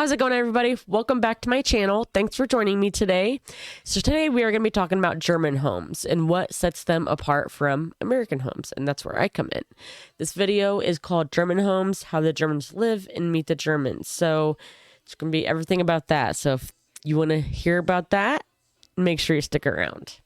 How's it going, everybody? Welcome back to my channel. Thanks for joining me today. So today we are going to be talking about German homes and what sets them apart from American homes, and that's where I come in. This video is called German Homes, How the Germans Live and Meet the Germans. So it's going to be everything about that. So if you want to hear about that, make sure you stick around.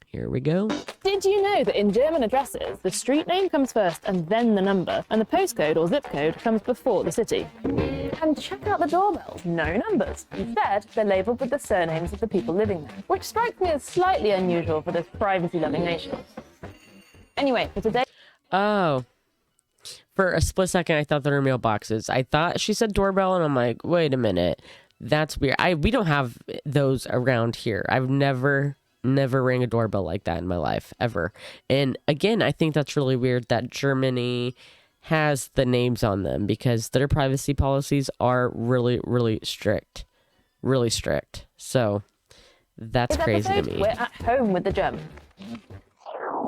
Here we go. Did you know that in German addresses, the street name comes first and then the number, and the postcode or zip code comes before the city? And check out the doorbells, no numbers. Instead, they're labelled with the surnames of the people living there, which strikes me as slightly unusual for this privacy-loving nation. Anyway, for today... Oh. For a split second, I thought they were mailboxes. I thought she said doorbell, and I'm like, wait a minute. That's weird. We don't have those around here. I've never rang a doorbell like that in my life, ever. And again, I think that's really weird that Germany has the names on them because their privacy policies are really strict. Really strict. So that's crazy to me. We're at home with the Germans.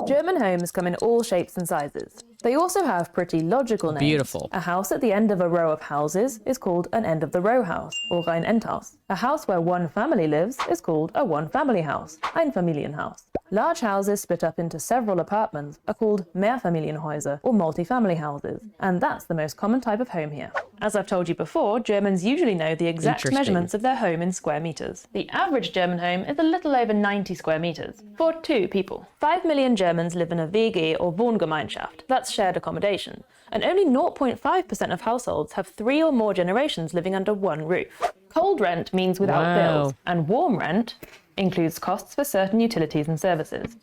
German homes come in all shapes and sizes. They also have pretty logical names. Beautiful. A house at the end of a row of houses is called an end of the row house, or ein Endhaus. A house where one family lives is called a one-family house, ein Familienhaus. Large houses split up into several apartments are called Mehrfamilienhäuser, or multi-family houses, and that's the most common type of home here. As I've told you before, Germans usually know the exact measurements of their home in square meters. The average German home is a little over 90 square meters, for 2 people. 5 million Germans live in a WG or Wohngemeinschaft, that's shared accommodation, and only 0.5% of households have 3 or more generations living under one roof. Cold rent means without bills, and warm rent includes costs for certain utilities and services.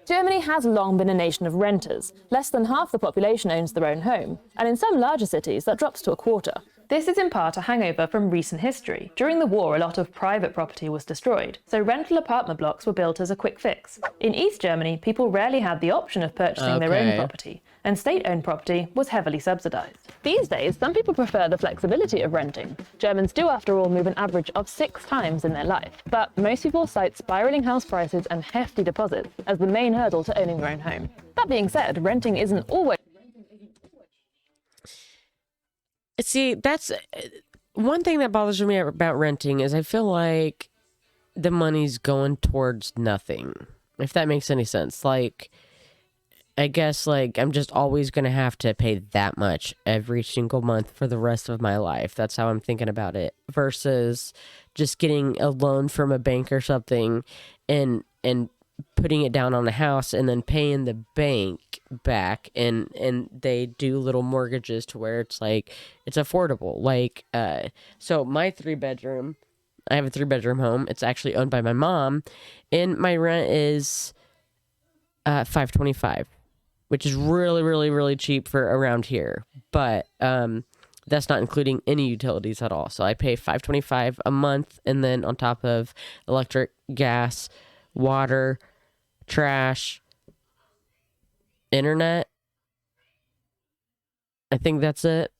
Germany has long been a nation of renters. Less than half the population owns their own home, and in some larger cities that drops to a quarter. This is in part a hangover from recent history. During the war, a lot of private property was destroyed, so rental apartment blocks were built as a quick fix. In East Germany, people rarely had the option of purchasing their own property, and state-owned property was heavily subsidized. These days, some people prefer the flexibility of renting. Germans do, after all, move an average of 6 times in their life, but most people cite spiraling house prices and hefty deposits as the main hurdle to owning their own home. That being said, renting isn't always... See, that's one thing that bothers me about renting is I feel like the money's going towards nothing, if that makes any sense. Like, I guess, like, I'm just always going to have to pay that much every single month for the rest of my life. That's how I'm thinking about it, versus just getting a loan from a bank or something and putting it down on a house and then paying the bank back, and they do little mortgages to where it's like it's affordable. Like so my 3-bedroom, I have a 3-bedroom home. It's actually owned by my mom, and my rent is $525, which is really cheap for around here. But that's not including any utilities at all. So I pay $525 a month, and then on top of electric, gas, water, trash, internet. I think that's it.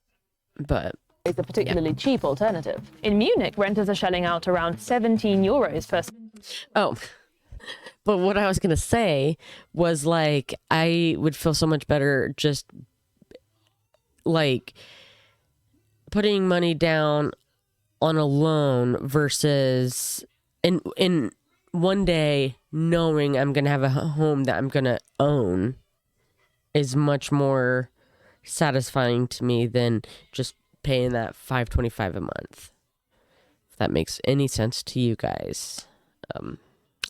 But it's a particularly cheap alternative. In Munich, renters are shelling out around 17 euros per... Oh, but what I was going to say was, like, I would feel so much better just, like, putting money down on a loan versus in one day knowing I'm going to have a home that I'm going to own is much more satisfying to me than just paying that $525 a month. If that makes any sense to you guys.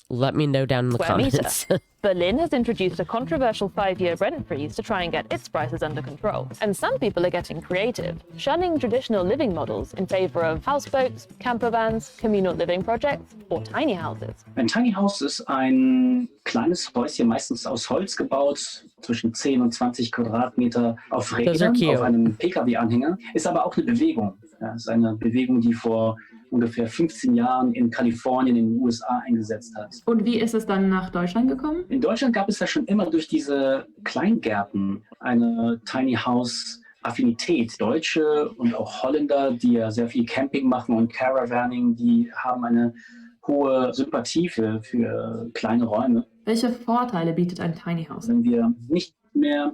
Let me know down in the comments. Berlin has introduced a controversial 5-year rent freeze to try and get its prices under control. And some people are getting creative, shunning traditional living models in favor of houseboats, camper vans, communal living projects, or tiny houses. Ein Tiny House ist ein kleines Häuschen, meistens aus Holz gebaut, zwischen 10 und 20 Quadratmeter auf Rädern, auf einem Pkw-Anhänger. Ist aber auch eine Bewegung. Ja, ist eine Bewegung, die vor ungefähr 15 Jahren in Kalifornien in den USA eingesetzt hat. Und wie ist es dann nach Deutschland gekommen? In Deutschland gab es ja schon immer durch diese Kleingärten eine Tiny House Affinität. Deutsche und auch Holländer, die ja sehr viel Camping machen und Caravaning, die haben eine hohe Sympathie für kleine Räume. Welche Vorteile bietet ein Tiny House? Wenn wir nicht mehr.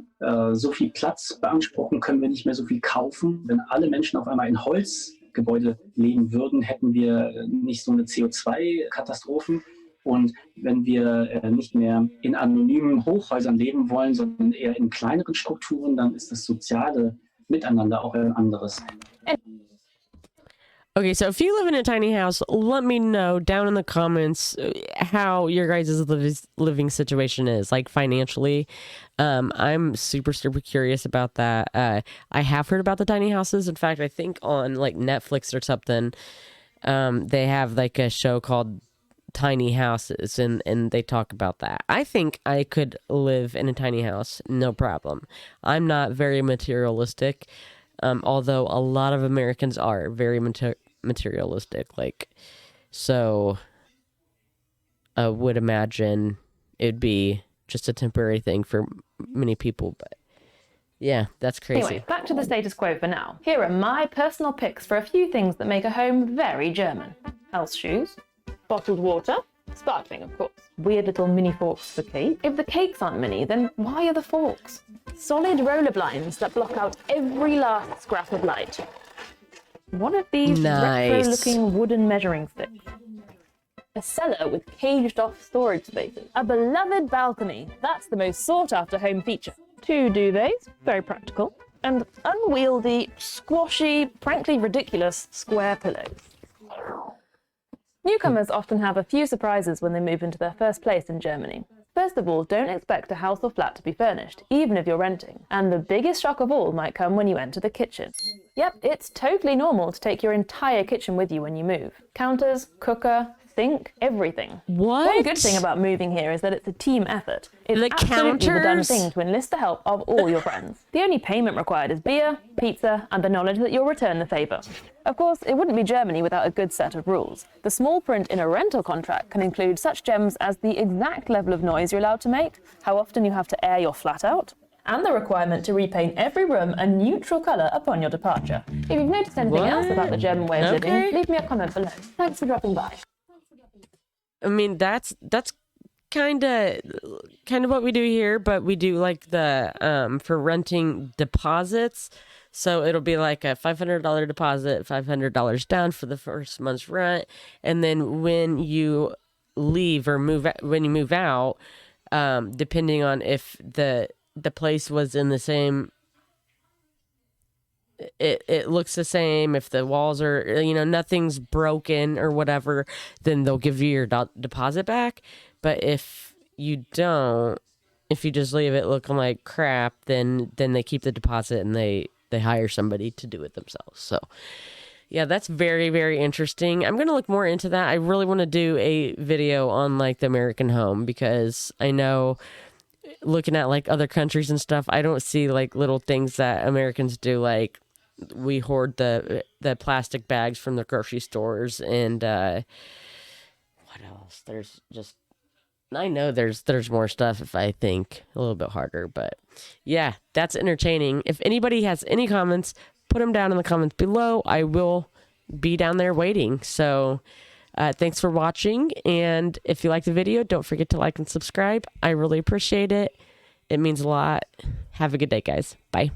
So viel Platz beanspruchen können wir nicht mehr so viel kaufen. Wenn alle Menschen auf einmal in Holzgebäude leben würden, hätten wir nicht so eine CO2-Katastrophen. Und wenn wir nicht mehr in anonymen Hochhäusern leben wollen, sondern eher in kleineren Strukturen, dann ist das soziale Miteinander auch ein anderes. Okay, so if you live in a tiny house, let me know down in the comments how your guys' living situation is, like financially. I'm super curious about that. I have heard about the tiny houses. In fact, I think on like Netflix or something, they have like a show called Tiny Houses, and they talk about that. I think I could live in a tiny house, no problem. I'm not very materialistic. Although a lot of Americans are very materialistic, like, so I would imagine it'd be just a temporary thing for many people, but yeah, that's crazy. Anyway, back to the status quo for now. Here are my personal picks for a few things that make a home very German. House shoes, bottled water, sparkling of course, weird little mini forks for cake. If the cakes aren't mini, then why are the forks? Solid roller blinds that block out every last scrap of light. One of these retro-looking wooden measuring sticks. A cellar with caged-off storage spaces. A beloved balcony. That's the most sought-after home feature. 2 duvets, very practical. And unwieldy, squashy, frankly ridiculous square pillows. Newcomers often have a few surprises when they move into their first place in Germany. First of all, don't expect a house or flat to be furnished, even if you're renting. And the biggest shock of all might come when you enter the kitchen. Yep, it's totally normal to take your entire kitchen with you when you move. Counters, cooker, sink, everything. What? One good thing about moving here is that it's a team effort. It's absolutely the done thing to enlist the help of all your friends. The only payment required is beer, pizza, and the knowledge that you'll return the favour. Of course, it wouldn't be Germany without a good set of rules. The small print in a rental contract can include such gems as the exact level of noise you're allowed to make, how often you have to air your flat out, and the requirement to repaint every room a neutral colour upon your departure. If you've noticed anything else about the German way of living, leave me a comment below. Thanks for dropping by. I mean, that's kind of what we do here, but we do like the for renting deposits. So it'll be like a $500 deposit, $500 down for the first month's rent, and then when you leave or when you move out, depending on if the place was in the same, it looks the same, if the walls are, nothing's broken or whatever, then they'll give you your deposit back. But if you don't, if you just leave it looking like crap, then they keep the deposit and they hire somebody to do it themselves. So yeah, that's very, very interesting. I'm going to look more into that. I really want to do a video on like the American home, because I know looking at like other countries and stuff, I don't see like little things that Americans do. Like we hoard the plastic bags from the grocery stores, and what else? There's just, I know there's more stuff if I think a little bit harder, but yeah, that's entertaining. If anybody has any comments, put them down in the comments below. I will be down there waiting. So thanks for watching, and if you like the video, don't forget to like and subscribe. I really appreciate it. It means a lot. Have a good day, guys. Bye.